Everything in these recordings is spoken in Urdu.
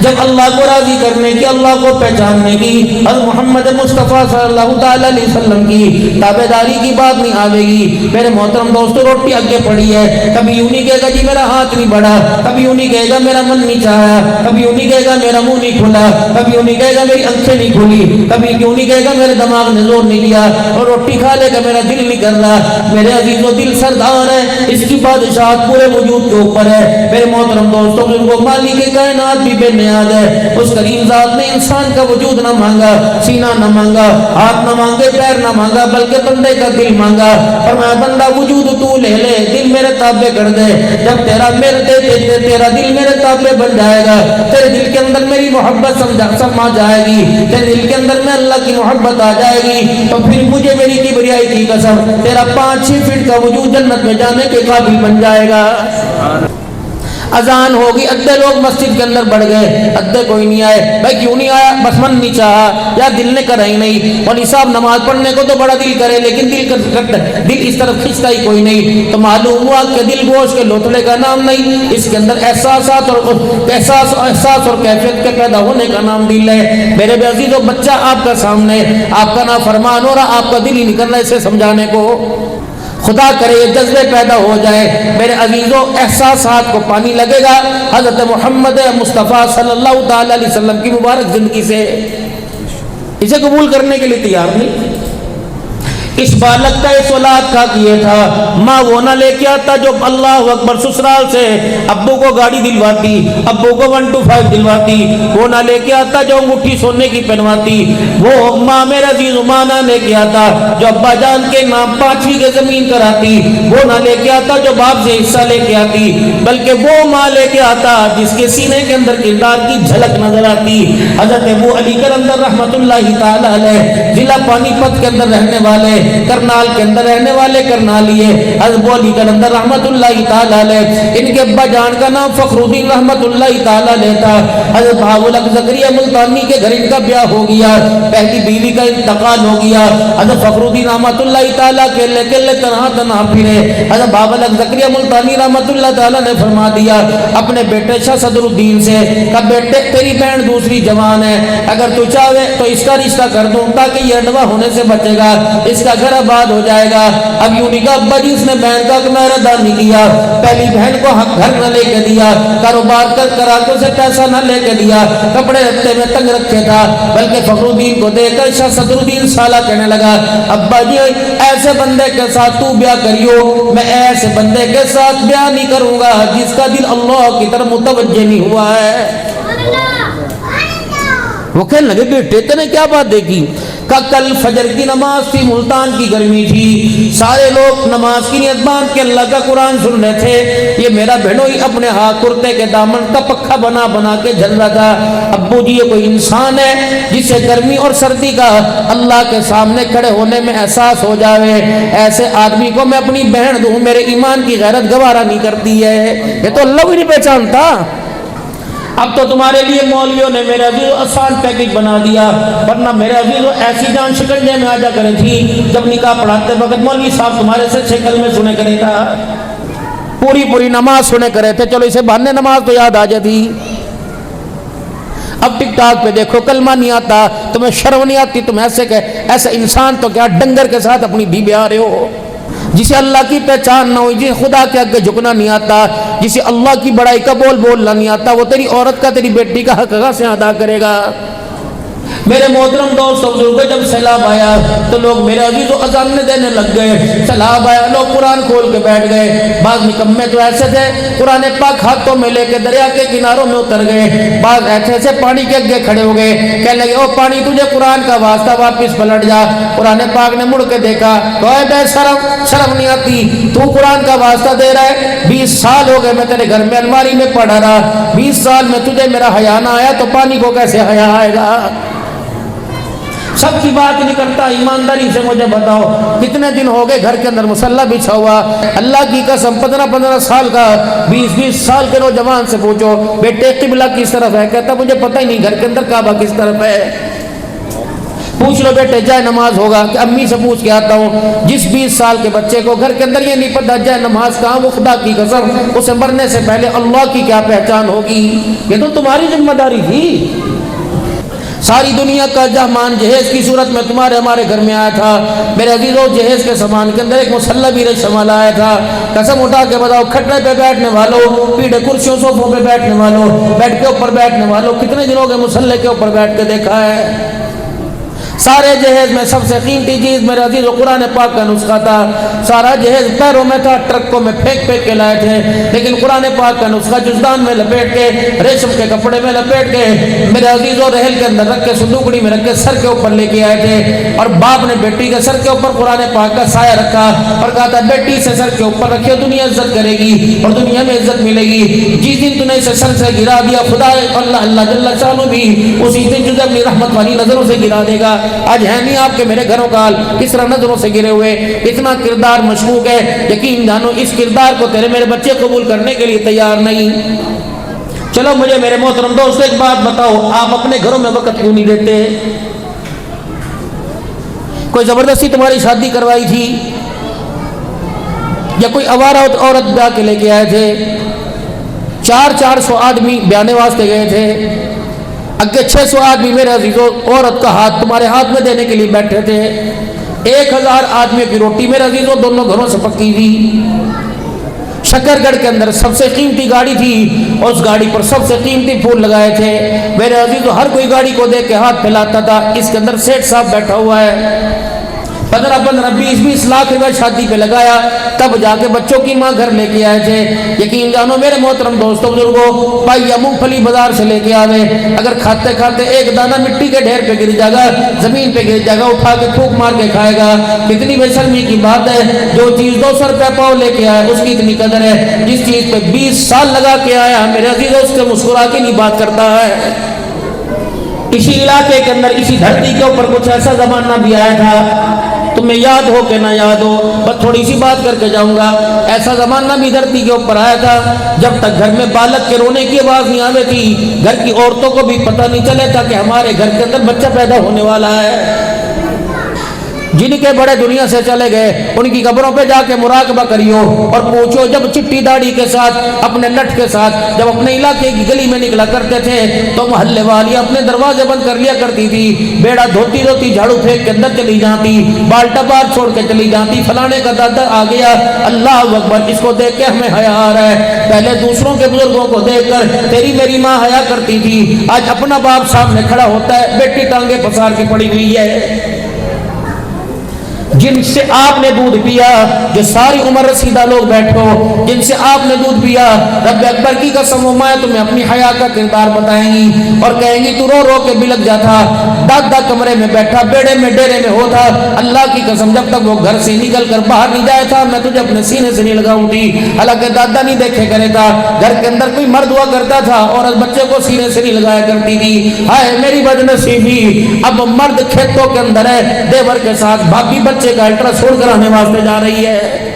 جب اللہ کو راضی کرنے کی، اللہ کو پہچاننے کی، اور محمد مصطفیٰ صلی اللہ تعالی علیہ وسلم کی تابعداری کی بات نہیں آئے گی، میرے محترم دوستو روٹی آگے پڑی ہے، کبھی یوں نہیں کہے گا جی میرا ہاتھ نہیں بڑھا، کبھی یوں نہیں کہے گا میرا من نہیں چاہا، کبھی یوں نہیں کہے گا میرا منہ نہیں کھلا، کبھی یوں نہیں کہے گا میری آنکھیں نہیں کھلی، کبھی یوں نہیں کہے گا میرے دماغ نے زور نہیں دیا، اور روٹی کھا لے گا میرا دل نہیں کر رہا۔ میرے عزیز و دل سردار ہے، اس کی بادشاہت پورے وجود کے اوپر ہے۔ میرے محترم دوستوں کو مالک کائنات بھی بے نیاز ہے، اس کریم ذات نے انسان کا وجود نہ مانگا، سینہ نہ مانگا، ہاتھ نہ مانگے، پیر نہ مانگا، بلکہ بندے کا دل مانگا۔ فرمایا بندہ وجود تو لے لے، دل میرے تابع کر دے، جب تیرا دل میرے تابع بن جائے گا، تیرے دل کے اندر میری محبت سما جائے گی، تیرے دل کے اندر میں اللہ کی محبت آ جائے گی، تو پھر مجھے میری کبریائی کی قسم تیرا 5-6 فٹ کا وجود جنت میں جانے کے قابل بن جائے گا۔ اذان ہوگی، ادھے لوگ مسجد کے اندر بڑھ گئے، ادھے کوئی نہیں آئے۔ بھائی کیوں نہیں آیا؟ بس من نہیں چاہا یا دل نے کرا ہی نہیں۔ مولوی صاحب نماز پڑھنے کو تو بڑا دل کرے، لیکن دل اس طرف کھینچتا ہی کوئی نہیں۔ تو معلوم ہوا کہ دل گوشت کے لوتڑے کا نام نہیں، اس کے اندر احساس اور کیفیت کے پیدا ہونے کا نام دل ہے۔ میرے بے عزیزو، بچہ آپ کا سامنے، آپ کا نافرمان ہو رہا، آپ کا دل ہی نہیں کرنا اسے سمجھانے کو۔ خدا کرے یہ جذبے پیدا ہو جائے میرے عزیزوں، احساسات کو پانی لگے گا حضرت محمد مصطفیٰ صلی اللہ تعالی علیہ وسلم کی مبارک زندگی سے۔ اسے قبول کرنے کے لیے تیار نہیں۔ اس بالغ کا اس اولاد کا کیے تھا، ماں وہ نہ لے کے آتا جو اللہ اکبر سسرال سے ابو کو گاڑی دلواتی، ابو کو 125 دلواتی، وہ نہ لے کے آتا جو انگوٹھی سونے کی پہنواتی، وہ ماں میرے عزیز ماں نہ لے کے آتا جو ابا جان کے نام 5 بیگھے زمین کراتی، وہ نہ لے کے آتا جو باپ سے حصہ لے کے آتی، بلکہ وہ ماں لے کے آتا جس کے سینے کے اندر کردار کی جھلک نظر آتی۔ حضرت ابو علی کرندر رحمت اللہ تعالی علیہ، ضلع پانی پت کے اندر رہنے والے، کرنال کے اندر رہنے والے کرنالیے، حضرت علی کرندر رحمت اللہ تعالی علیہ، ان کے ابا جان کا نام فخر الدین رحمت اللہ تعالی علیہ تھا۔ حضرت بہاول زکریا ملتانی کے گھر ان کا بیاہ ہو گیا، پہلی بیوی کا انتقال ہو گیا۔ حضرت فخر الدین رحمت اللہ تعالی کے لے تنہا پھرے۔ حضرت بہاول زکریا ملتانی رحمت اللہ تعالی نے فرما دیا اپنے بیٹے شاہ صدر الدین سے کہ بیٹے تیری بہن دوسری جوان ہے، اگر تو چاہے تو اس کا رشتہ کر دوں تاکہ یہ اڈوا ہونے سے بچے گا، اس کا گھر آباد ہو جائے گا۔ اب یوں نہیں کہا ابا جی اس نے بہن کا کنارہ دار نہیں کیا، پہلی بہن کو گھر نہ لے کے دیا، کاروبار کرا کے اسے پیسہ نہ لے کے دیا، کپڑے رکھتے میں تنگ رکھے تھا، بلکہ فخر الدین کو دے کر شاہ صدر الدین سالہ کہنے لگا ابا جی ایسے بندے کے ساتھ تو بیاہ کریو، میں ایسے بندے کے ساتھ بیاہ نہیں کروں گا جس کا دل اللہ کی طرف متوجہ نہیں ہوا ہے۔ وہ کہنے لگے بیٹے تینے کیا بات دیکھی؟ کہ کل فجر کی نماز تھی، ملتان کی گرمی تھی، سارے لوگ نماز کی نیت باندھ کے اللہ کا قرآن سن رہے تھے، یہ میرا بہنوئی اپنے ہاتھ کرتے کے دامن کا پکھا بنا کے جل رہا تھا۔ ابو جی یہ کوئی انسان ہے جسے گرمی اور سردی کا اللہ کے سامنے کھڑے ہونے میں احساس ہو جاوے، ایسے آدمی کو میں اپنی بہن دوں، میرے ایمان کی غیرت گوارا نہیں کرتی ہے، یہ تو اللہ بھی نہیں پہچانتا۔ اب تو تمہارے لیے مولویوں نے میرے عزیز آسان پیکج بنا دیا، ورنہ میرے عزیز ایسی جان شکنجے میں آ جا کرے تھی جب نکاح پڑھاتے وقت مولوی صاحب تمہارے سے 6 کلمے سنے کرے تھا، پوری نماز سنے کرے تھے، چلو اسے بہانے نماز تو یاد آ جاتی۔ اب ٹک ٹاک پہ دیکھو کلمہ نہیں آتا، تمہیں شرم نہیں آتی، تم ایسے انسان تو کیا ڈنگر کے ساتھ اپنی بھی بیاہ رہے ہو، جسے اللہ کی پہچان نہ ہوئی، جسے خدا کے آگے جھکنا نہیں آتا، جسے اللہ کی بڑائی کا بولنا نہیں آتا، وہ تیری عورت کا تیری بیٹی کا حق کہاں سے ادا کرے گا؟ میرے محترم دوست بزرگوں، جب سیلاب آیا تو لوگ میرے عزیز و اذان دینے لگ گئے، سیلاب آیا لوگ قرآن کھول کے بیٹھ گئے، بعض نکمے تو ایسے تھے قرآن پاک ہاتھوں میں لے کے دریا کے کناروں میں اتر گئے، بعض ایسے پانی کے آگے کھڑے ہو گئے، کہنے لگے او پانی تجھے قرآن کا واسطہ واپس پلٹ جا۔ قرآن پاک نے مڑ کے دیکھا، کوئی بے شرم نہیں آتی، تو قرآن کا واسطہ دے رہا ہے، 20 سال ہو گئے میں تیرے گھر میں الماری میں پڑا رہا، 20 سال میں تجھے میرا حیا نہ آیا تو پانی کو کیسے حیا آئے گا؟ سب کی بات نہیں کرتا، ایمانداری سے مجھے بتاؤ کتنے دن ہو گئے گھر کے اندر مصلی بچھا ہوا؟ اللہ کی قسم 15 سال کا 20 سال کے نوجوان سے پوچھو بیٹے قبلہ کس طرف ہے، کہتا مجھے پتہ ہی نہیں گھر کے اندر کعبہ کس طرف ہے۔ پوچھ لو بیٹے جائے نماز ہوگا کہ امی سے پوچھ کے آتا ہوں. جس 20 سال کے بچے کو گھر کے اندر یہ نہیں پتا جائے نماز کہاں، وہ خدا کی قسم اسے مرنے سے پہلے اللہ کی کیا پہچان ہوگی. یہ تو تمہاری ذمہ داری تھی. ساری دنیا کا جہان جہیز کی صورت میں تمہارے ہمارے گھر میں آیا تھا. میرے عزیزوں جہیز کے سامان کے اندر ایک مسلح بھی شمال آیا تھا. قسم اٹھا کے بتاؤ کھٹے پہ بیٹھنے والوں، پیڑھے کرسیوں صوفوں پہ بیٹھنے والوں، بیڈ کے اوپر بیٹھنے والوں، کتنے دنوں کے مسلح کے اوپر بیٹھ کے دیکھا ہے؟ سارے جہیز میں سب سے قیمتی چیز میرے عزیز و قرآن پاک کا نسخہ تھا. سارا جہیز پیروں میں تھا، ٹرکوں میں پھینک پھینک کے لائے تھے، لیکن قرآن پاک کا نسخہ جزدان میں لپیٹ کے، ریشم کے کپڑے میں لپیٹ کے میرے عزیز و رحل کے اندر رکھ کے، صندوقڑی میں رکھ کے سر کے اوپر لے کے آئے تھے. اور باپ نے بیٹی کے سر کے اوپر قرآن پاک کا سایہ رکھا اور کہا تھا بیٹی سے سر کے اوپر رکھے دنیا عزت کرے گی اور دنیا میں عزت ملے گی. جس دن تم نے اسے سر سے گرا دیا خدا اللہ جل شانہ بھی اسی دن تجھے اپنی رحمت والی نظروں سے گرا دے گا. آج ہے نہیں آپ کے میرے گھروں کا حال کس طرح نظروں سے گرے ہوئے. اتنا کردار مشکوک ہے، یقین جانو اس کردار کو تیرے میرے بچے قبول کرنے کے لیے تیار نہیں. چلو مجھے میرے محترم دوست ایک بات بتاؤ، آپ اپنے گھروں میں وقت کیوں نہیں دیتے؟ کوئی زبردستی تمہاری شادی کروائی تھی یا کوئی آوارہ عورت بیاہ کے لے کے آئے تھے؟ 400 آدمی بیانے واسطے گئے تھے، اگے 600 آدمی میرے عزیزوں عورت کا ہاتھ تمہارے ہاتھ میں دینے کے لیے بیٹھے تھے. 1000 آدمیوں کی روٹی میرے عزیزوں دونوں گھروں سے پکی تھی. شکر گڑھ کے اندر سب سے قیمتی گاڑی تھی، اس گاڑی پر سب سے قیمتی پھول لگائے تھے. میرے عزیزوں ہر کوئی گاڑی کو دیکھ کے ہاتھ پھیلاتا تھا. اس کے اندر سیٹھ صاحب بیٹھا ہوا ہے، 15 20 لاکھ روپے شادی پہ لگایا، تب جا کے بچوں کی ماں گھر لے کے آئے تھے. یقین جانو میرے محترم دوستوں بزرگوں، پائیا مونگ پھلی بازار سے لے کے آوے، اگر کھاتے کھاتے ایک دانہ مٹی کے ڈھیر پہ گر جائے گا، زمین پہ گر جائے گا، اٹھا کے پھونک مار کے کھائے گا. کتنی بے شرمی کی بات ہے. جو چیز 200 روپے پاؤ لے کے آیا اس کی اتنی قدر ہے، جس چیز پہ 20 سال لگا کے آیا میرے عزیزوں اس سے مسکرا کے نہیں بات کرتا ہے. اسی علاقے کے اندر اسی دھرتی کے اوپر کچھ ایسا زمانہ بھی آیا تھا، تمہیں یاد ہو کہ نہ یاد ہو بس تھوڑی سی بات کر کے جاؤں گا. ایسا زمانہ بھی دھرتی کے اوپر آیا تھا جب تک گھر میں بالک کے رونے کی آواز نہیں آوے تھی، گھر کی عورتوں کو بھی پتہ نہیں چلے تھا کہ ہمارے گھر کے اندر بچہ پیدا ہونے والا ہے. جن کے بڑے دنیا سے چلے گئے ان کی قبروں پہ جا کے مراقبہ کریو اور پوچھو، جب چٹی داڑھی کے ساتھ اپنے لٹ کے ساتھ جب اپنے علاقے کی گلی میں نکلا کرتے تھے تو محلے والی اپنے دروازے بند کر لیا کرتی تھی. بیڑا دھوتی دھوتی جھاڑو پھینک کے اندر چلی جاتی، بالٹا باہر چھوڑ کے چلی جاتی، فلانے کا دادا آ گیا، اللہ اکبر، اس کو دیکھ کے ہمیں حیا آ رہا ہے. پہلے دوسروں کے بزرگوں کو دیکھ کر تیری میری ماں حیا کرتی تھی، آج اپنا باپ سامنے کھڑا ہوتا ہے، بیٹی ٹانگیں پسار کے پڑی ہوئی ہے. جن سے آپ نے دودھ پیا، جو ساری عمر رسیدہ لوگ بیٹھو، جن سے آپ نے دودھ پیا، رب اکبر کی قسم و میں تمہیں اپنی حیا کا کردار بتائیں گی اور کہیں گی تو رو رو کے بلک جاتا، دادا کمرے میں بیٹھا بیڑے میں ڈیرے میں ہوتا، اللہ کی قسم جب تک وہ گھر سے نکل کر باہر نہیں جایا تھا میں تجھے اپنے سینے سے نہیں لگاؤں تھی. حالانکہ دادا نہیں دیکھے کرے تھا، گھر کے اندر کوئی مرد ہوا کرتا تھا اور بچے کو سینے سے نہیں لگایا کرتی تھی. ہائے میری بدنصیبی، اب مرد کھیتوں کے اندر ہے، دیور کے ساتھ بھابھی بچے کا الٹرا ساؤنڈ کرانے واسطے جا رہی ہے.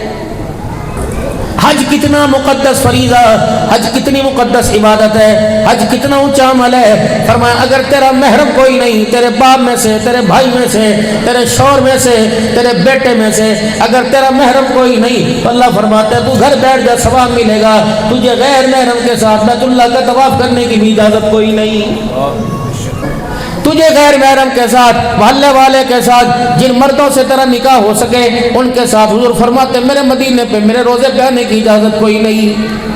حج کتنا مقدس فریضہ، حج کتنی مقدس عبادت ہے، حج کتنا اونچا عمل ہے. فرمایا اگر تیرا محرم کوئی نہیں، تیرے باپ میں سے، تیرے بھائی میں سے، تیرے شوہر میں سے، تیرے بیٹے میں سے اگر تیرا محرم کوئی نہیں تو اللہ فرماتا ہے تو گھر بیٹھ جا، ثواب ملے گا. تجھے غیر محرم کے ساتھ بیت اللہ کا طواف کرنے کی بھی اجازت کوئی نہیں. تجھے غیر محرم کے ساتھ، محلے والے کے ساتھ، جن مردوں سے تیرا نکاح ہو سکے ان کے ساتھ حضور فرماتے میرے مدینے پہ میرے روزے پہ آنے کی اجازت کوئی نہیں.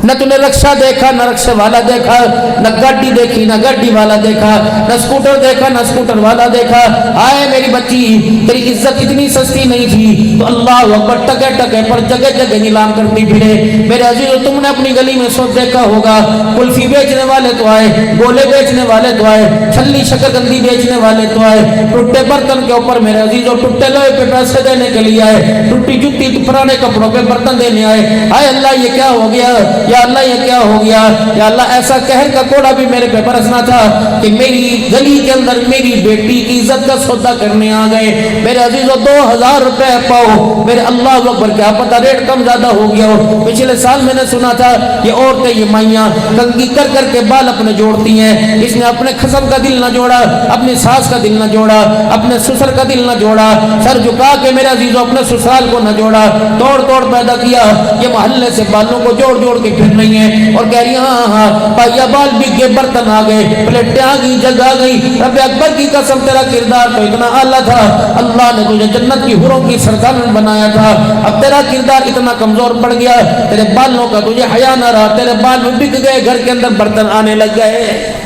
نہ تو نے رکشہ دیکھا نہ رکشے والا دیکھا، نہ گاڑی دیکھی نہ گاڑی والا دیکھا، نہ سکوٹر دیکھا نہ سکوٹر والا دیکھا. آئے میری بچی، تیری عزت اتنی سستی نہیں تھی تو اللہ اکبر ٹکے ٹکے پر جگہ جگہ نیلام کرتی پھرے. میرے عزیزو تم نے اپنی گلی میں سب دیکھا ہوگا، کلفی بیچنے والے تو آئے، گولے بیچنے والے تو آئے، چھلی شکرکندی بیچنے والے تو آئے، ٹوٹے برتن کے اوپر میرے عزیزو ٹوٹے لوہے پہ پیسے دینے کے لیے آئے، ٹوٹی جوتی پرانے کپڑوں پہ برتن دینے آئے. آئے اللہ یہ کیا ہو گیا، یا اللہ یہ کیا ہو گیا؟ یا اللہ ایسا قہر کا کوڑا بھی میرے پہ برسنا تھا کہ میری گلی کے اندر میری بیٹی کی عزت کا سودا کرنے آ گئے، میرے عزیزو 2000 روپے پاؤ، میرے اللہ اکبر کیا پتہ ریٹ کم زیادہ ہو گیا ہو۔ پچھلے سال میں نے سنا تھا یہ عورتیں یہ مائیاں کنگھی کر کر کے بال اپنے جوڑتی ہیں، اس نے اپنے خصم کا دل نہ جوڑا، اپنی ساس کا دل نہ جوڑا، اپنے سسر کا دل نہ جوڑا، سر جھکا کے میرے عزیزو اپنے سسرال کو نہ جوڑا، توڑ توڑ پیدا کیا، یہ محلے سے بالوں کو جوڑ جوڑ کے پھر رہی ہیں اور کہہ رہی ہیں ہاں ہاں پائیا بال بک گئے، برتن آ گئے، پلیٹیں آ گئی، جگ آ گئی، رب اکبر کی قسم تیرا کردار تو اتنا اعلیٰ تھا، اللہ نے تجھے جنت کی حوروں کی سردارن بنایا تھا، اب تیرا کردار اتنا کمزور پڑ گیا، تیرے بالوں کا تجھے حیا نہ رہا، تیرے بال بھی بک گئے، گھر کے اندر برتن آنے لگ گئے۔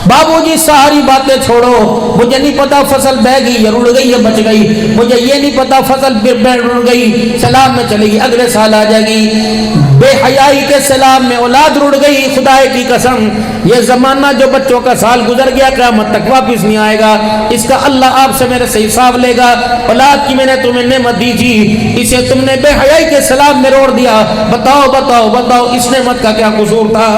بابو جی ساری باتیں چھوڑو، مجھے نہیں پتا فصل بہ گئی یا رڑ گئی یا بچ گئی، مجھے یہ نہیں پتا فصل رڑ گئی سیلاب میں چلے گی اگلے سال آ جائے گی، بے حیائی کے سیلاب میں اولاد رڑ گئی، خدا کی قسم یہ زمانہ جو بچوں کا سال گزر گیا قیامت تک واپس نہیں آئے گا، اس کا اللہ آپ سے میرے سے حساب لے گا۔ اولاد کی میں نے تمہیں نعمت دی تھی، اسے تم نے بے حیائی کے سیلاب میں روڑ دیا، بتاؤ بتاؤ بتاؤ اس نعمت کا کیا قصور تھا؟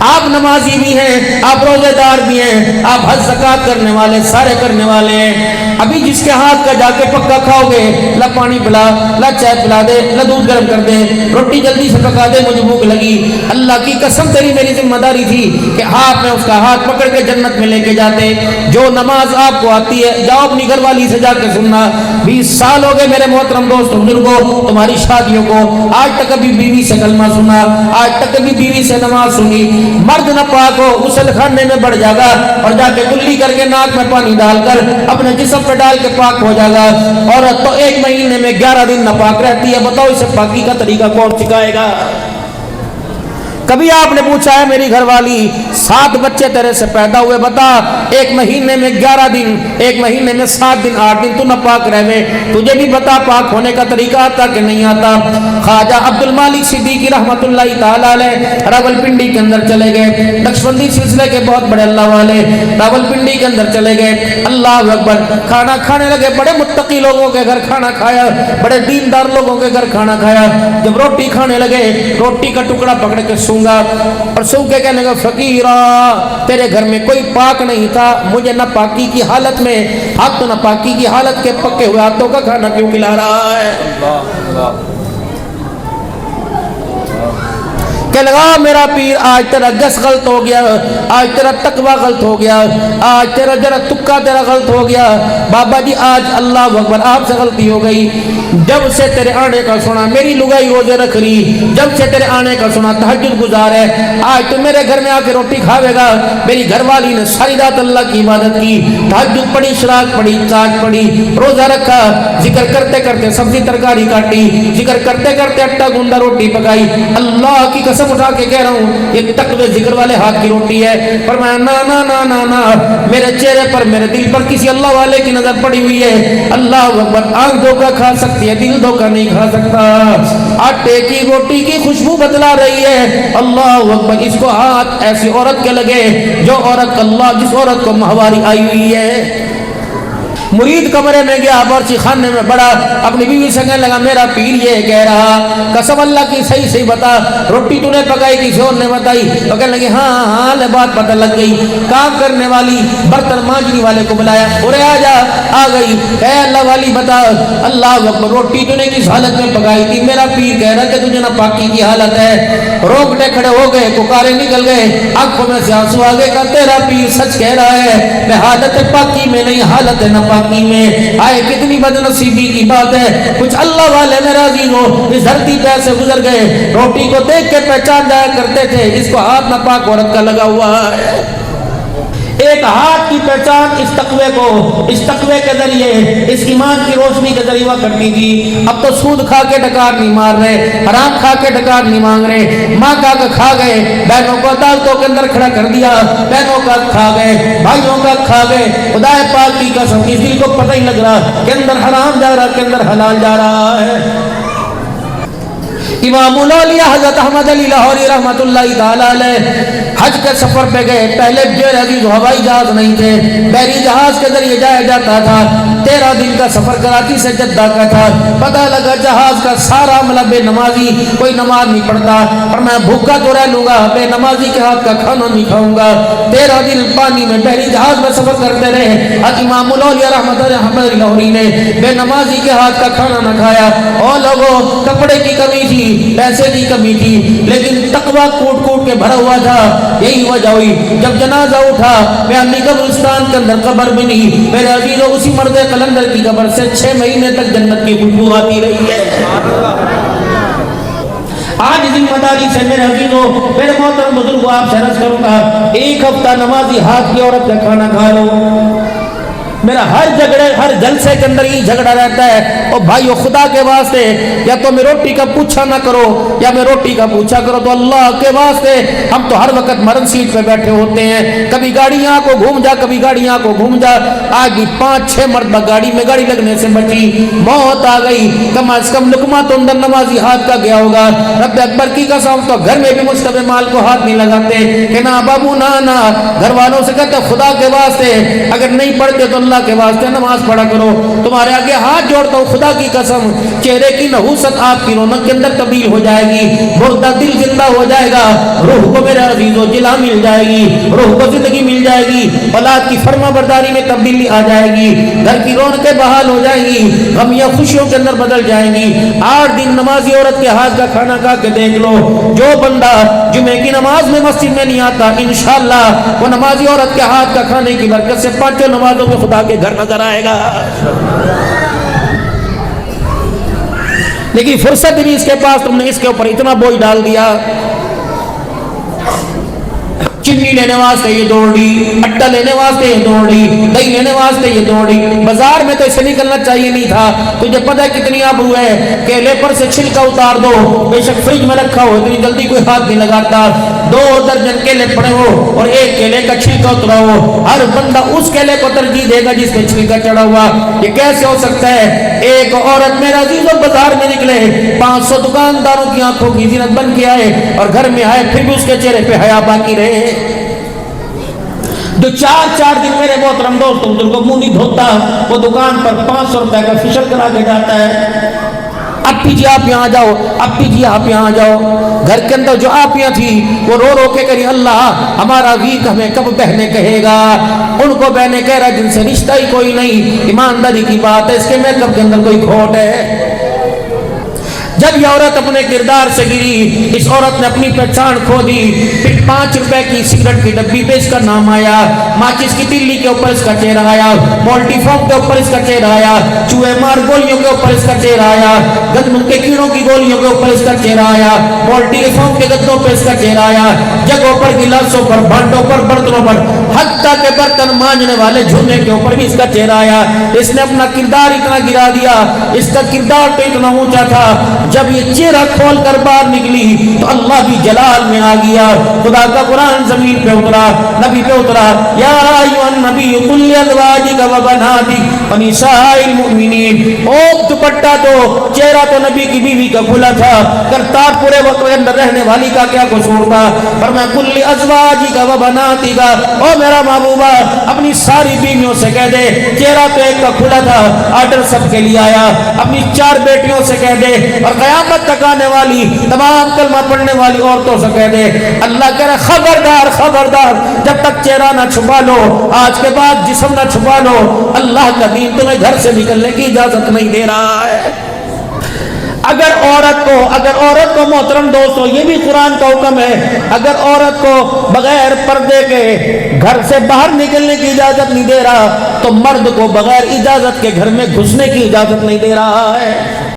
آپ نمازی بھی ہیں، آپ روزے دار بھی ہیں، آپ حج زکات کرنے والے سارے کرنے والے ہیں، ابھی جس کے ہاتھ کا جا کے پکا کھاؤ گے، لا پانی پلا، لا چائے پلا دے، لا دودھ گرم کر دے، روٹی جلدی سے پکا دے، مجھے بھوک لگی، اللہ کی قسم تیری میری ذمہ داری تھی کہ آپ میں اس کا ہاتھ پکڑ کے جنت میں لے کے جاتے۔ جو نماز آپ کو آتی ہے جاؤ اپنی گھر والی سے جا کے سننا، 20 سال ہو گئے میرے محترم دوست بزرگوں تمہاری شادیوں کو، آج تک کبھی بیوی سے کلمہ سنا، آج تک کبھی بیوی سے نماز سنی؟ مرد نہ پاک ہو غسل خانے میں بڑھ جائے گا اور جا کے کلی کر کے ناک میں پانی ڈال کر اپنے جسم پہ ڈال کے پاک ہو جائے گا، عورت تو 1 مہینے میں 11 دن نہ پاک رہتی ہے، بتاؤ اسے پاکی کا طریقہ کون سکھائے گا؟ کبھی آپ نے پوچھا ہے میری گھر والی 7 بچے تیرے سے پیدا ہوئے، بتا 1 مہینے میں 11 دن 1 مہینے میں 7 دن 8 دن تو نہ پاک رہے، تجھے بھی بتا پاک ہونے کا طریقہ آتا کہ نہیں آتا؟ خواجہ عبد المالک صدیقی رحمت اللہ تعالیٰ علیہ راول پنڈی کے اندر چلے گئے، نقشبندی سلسلے کے بہت بڑے اللہ والے راول پنڈی کے اندر چلے گئے، اللہ اکبر کھانا کھانے لگے، بڑے متقی لوگوں کے گھر کھانا کھایا، بڑے دیندار لوگوں کے گھر کھانا کھایا، جب روٹی کھانے لگے روٹی کا ٹکڑا پکڑ کے اور سو کے کہنے لگا فقیرا تیرے گھر میں کوئی پاک نہیں تھا، مجھے نہ پاکی کی حالت میں آپ تو نہ پاکی کی حالت کے پکے ہوئے ہاتھوں کا کھانا کیوں کھلا رہا ہے؟ کہ لگا میرا پیر آج تیرا گس غلط ہو گیا، آج تیرا تقوی غلط ہو گیا، آج تیرا جرا تکا تیرا غلط ہو گیا، بابا جی آج اللہ اکبر آپ سے غلطی ہو گئی، جب سے تیرے آنے کا سنا میری لگائی روزے رکھ رہی، جب سے تیرے آنے کا سنا تہجد گزار ہے، آج تو میرے گھر میں آ کے روٹی کھاوے گا، میری گھر والی نے ساری رات اللہ کی عبادت کی، تہجد پڑھی، شراق پڑھی، تاج پڑھی، روزہ رکھا، ذکر کرتے کرتے سبزی ترکاری کاٹی، ذکر کرتے کرتے آٹا گوندا روٹی پکائی، اللہ کی قسم اٹھا کے کہہ رہا ہوں یہ تقوی ذکر والے ہاتھ کی روٹی ہے۔ فرمایا نا نا نا نا نا میرے چہرے پر میرے دل پر کسی اللہ والے کی نظر پڑی ہوئی ہے، اللہ اکبر آنکھ دھوکا کھا سکتی ہے دل دھوکا نہیں کھا سکتا، آٹے کی روٹی کی خوشبو بدلا رہی ہے، اللہ اکبر اس کو ہاتھ ایسی عورت کے لگے جو عورت اللہ جس عورت کو ماہواری آئی ہوئی ہے۔ مرید کمرے میں گیا باورچی خانے میں بڑا، اپنی بیوی سے کہنے لگا میرا پیر یہ کہہ رہا قسم اللہ کی صحیح صحیح بتا روٹی تو نے پکائی کسی اور نے بتائی؟ تو کہنے لگی ہاں ہاں لے بات پتہ لگ گئی، کام کرنے والی برتن مانجنے والے کو بلایا، اورے آ جا، آ گئی، اے اللہ والی بتا اللہ اکبر روٹی تو نے کس حالت میں پکائی تھی؟ میرا پیر کہہ رہا کہ تجھے نہ پاکی کی حالت ہے، روکنے کھڑے ہو گئے، پکارے نکل گئے، آنکھوں میں سے آنسو آ گئے، کہ تیرا پیر سچ کہہ رہا ہے میں حالت پاکی میں نہیں حالت نہ پاکی میں، آئے کتنی بدنصیبی کی بات ہے، کچھ اللہ والے میرا عزیز ہو اس دھرتی پہ ایسے گزر گئے روٹی کو دیکھ کے پہچان جایا کرتے تھے اس کو ہاتھ نہ پاک عورت کا لگا ہوا ہے۔ ایک ہاتھ کی پہچان اس تقوی کے ذریعے اس ایمان کی روشنی کے ذریعے کرنی تھی، اب تو سود کھا کے ڈکار نہیں مار رہے، حرام کھا کے ڈکار نہیں مانگ رہے، ماں کا کھا گئے، بہنوں کو عدالتوں کے اندر کھڑا کر دیا، بہنوں کا کھا گئے، بھائیوں کا کھا گئے، خدا پاک کی قسم اس دل کو پتہ ہی لگ رہا کہ اندر حرام جا رہا کہ اندر حلال جا رہا ہے۔ امام الاولیاء حضرت احمد علی لاہوری رحمۃ اللہ تعالی علیہ حج کے سفر پہ گئے. پہلے میرے عزیز ہوائی جہاز نہیں تھے, بحری جہاز کے ذریعے جایا جاتا تھا. 13 دن کا سفر کراچی سے جدہ کا تھا. پتہ لگا جہاز کا سارا عملہ بے نمازی, کوئی نماز نہیں پڑھتا. اور میں بھوکا تو رہ لوں گا, بے نمازی کے ہاتھ کا کھانا نہیں کھاؤں گا. 13 دن پانی میں بحری جہاز میں سفر کرتے رہے. اور امام الاولیاء رحمۃ اللہ احمد علی لاہوری نے بے نمازی کے ہاتھ کا کھانا نہ کھایا. اور لوگوں کپڑے کی کمی تھی, پیسے کی کمی تھی, لیکن تقویٰ کوٹ کوٹ کے بھرا ہوا تھا. یہی وجہ ہوئی جب جنازہ اٹھا, بیانی قبرستان کے اندر قبر بنی. میرے عزیزوں اسی مرد قلندر کی قبر سے 6 مہینے تک جنت کی خوشبو آتی رہی ہے. آج ذمہ داری سے میرے عزیزوں, میرے محترم بزرگوں, آپ سے عرض کروں گا, 1 ہفتہ نمازی ہاتھ کی عورت کا کھانا کھا لو. میرا ہر جلسے کے اندر یہ جھگڑا رہتا ہے, اور بھائیو خدا کے واسطے یا تو میں روٹی کا پوچھا نہ کرو یا میں روٹی کا پوچھا کرو. تو اللہ کے واسطے ہم تو ہر وقت مرن سیٹ پہ بیٹھے ہوتے ہیں. کبھی گاڑیاں کو گھوم جا, کبھی گاڑیاں کو گھوم جا. آج بھی 5-6 مرتبہ گاڑی میں گاڑی لگنے سے بچی, موت آ گئی. کم از کم لقمہ تو اندر نمازی ہاتھ کا گیا ہوگا. رب اکبر کی قسم, تو گھر میں بھی مشتبہ مال کو ہاتھ نہیں لگاتے کہ نا بابو نا. گھر والوں سے کہتے خدا کے واسطے اگر نہیں پڑھتے تو اللہ کے واسطے نماز پڑھا کرو. تمہارے آگے ہاتھ جوڑتا ہوں خدا کی قسم, چہرے کی نحوست آپ کی رونق کے اندر تبدیل ہو جائے گی. مردہ دل زندہ ہو جائے گا. روح کو میرے عزیزوں جلا مل جائے گی, روح کو زندگی مل جائے گی. اولاد کی فرما برداری میں تبدیلی آ جائے گی. گھر کی رونقیں بحال ہو جائیں گی. غمیاں خوشیوں کے اندر بدل جائیں گی. 8 دن نمازی عورت کے ہاتھ کا کھانا کھا کے دیکھ لو. جو بندہ جمعے کی نماز میں مسجد میں نہیں آتا, انشاءاللہ وہ نمازی عورت کے ہاتھ کا کھانے کی برکت سے 5 نمازوں میں خدا کے گھر نظر آئے گا. لیکن فرصت نہیں اس کے پاس, تم نے اس کے اوپر اتنا بوجھ ڈال دیا. چنی لینے واسطے یہ دوڑ رہی, اٹا لینے واسطے یہ دوڑ رہی, دہی لینے واسطے یہ دوڑ رہی. بازار میں تو اسے نکلنا چاہیے نہیں تھا. تجھے پتہ ہے کتنی آبرو ہے, کیلے پر سے چھلکا اتار دو, بے شک فریج میں رکھا ہو, اتنی جلدی کوئی ہاتھ نہیں لگاتا. 2 درجن کیلے پڑے ہو اور 1 کیلے کا چھلکا اترا ہو, ہر بندہ اس کیلے کو ترجیح دے گا جس پہ چھلکا چڑھا ہوا. یہ کیسے ہو سکتا ہے؟ ایک عورت میرا عزیزوں بازار میں نکلے, 500 دکانداروں کی آنکھوں کی زینت بن کے آئے اور گھر میں آئے, پھر بھی اس کے چہرے پہ حیا باقی رہے. جو 4 دن میرے محترم دوستوں بزرگوں منہ نہیں دھوتا, وہ دکان پر 500 روپے کا فیشل کرا کے جاتا ہے. اپی جی آپ یہاں جاؤ, اپی جی آپ یہاں جاؤ. گھر کے اندر جو آپیاں تھی وہ رو رو کے کہی اللہ ہمارا ویک ہمیں کب بہنے کہے گا. ان کو بہنے کہہ رہا جن سے رشتہ ہی کوئی نہیں. ایمانداری کی بات ہے, اس کے میک اپ کے اندر کوئی کھوٹ ہے. جب یہ عورت اپنے کردار سے گری, اس عورت نے اپنی پہچان کھو دی. پھر 5 روپے کی سگریٹ کی ڈبی پہ اس کا نام آیا, ماچس کی تلی کے اوپر اس کا چہرہ آیا, مولٹی فارم کے اوپر اس کا چہرہ آیا, چوہے مار گولیوں کے اوپر اس کا چہرہ آیا, گندم کے کیڑوں کی گولیوں کے اوپر اس کا چہرہ آیا, مولٹی فارم کے گدوں پہ اس کا چہرہ آیا, جگہوں پر, گلاسوں پر, بھانڈوں پر, برتنوں پر, حتیٰ کہ برتن مانجنے والے جھونے کے اوپر بھی اس کا چہرہ آیا. اس نے اپنا کردار اتنا گرا دیا, اس کا کردار تو اتنا اونچا تھا, جب یہ چہرہ کھول کر باہر نکلی تو اللہ بھی جلال میں آ گیا. خدا کا قرآن زمین پہ اترا, نبی پہ اترا, یا ایھا النبی قل لازواجک و بناتک و نساء المؤمنین. او دوپٹہ تو, چہرہ تو نبی کی بیوی کا کھلا تھا, کرتار پورے وقت کے اندر رہنے والی کا کیا قصور تھا. فرمایا قل لازواجک و بناتک, او میرا محبوبہ اپنی ساری بیویوں سے کہہ دے, چہرہ تو ایک کا کھلا تھا, آرڈر سب کے لیے آیا, اپنی 4 بیٹیوں سے کہہ دے, اور قیامت تک آنے والی تمام کلمہ پڑھنے والی عورتوں سے کہہ دے. اللہ کہہ رہا خبردار خبردار, جب تک چہرہ نہ چھپا لو, آج کے بعد جسم نہ چھپا لو, اللہ کا دین تمہیں گھر سے نکلنے کی اجازت نہیں دے رہا ہے. اگر عورت کو محترم دوستو, یہ بھی قرآن کا حکم ہے, اگر عورت کو بغیر پردے کے گھر سے باہر نکلنے کی اجازت نہیں دے رہا, تو مرد کو بغیر اجازت کے گھر میں گھسنے کی اجازت نہیں دے رہا ہے.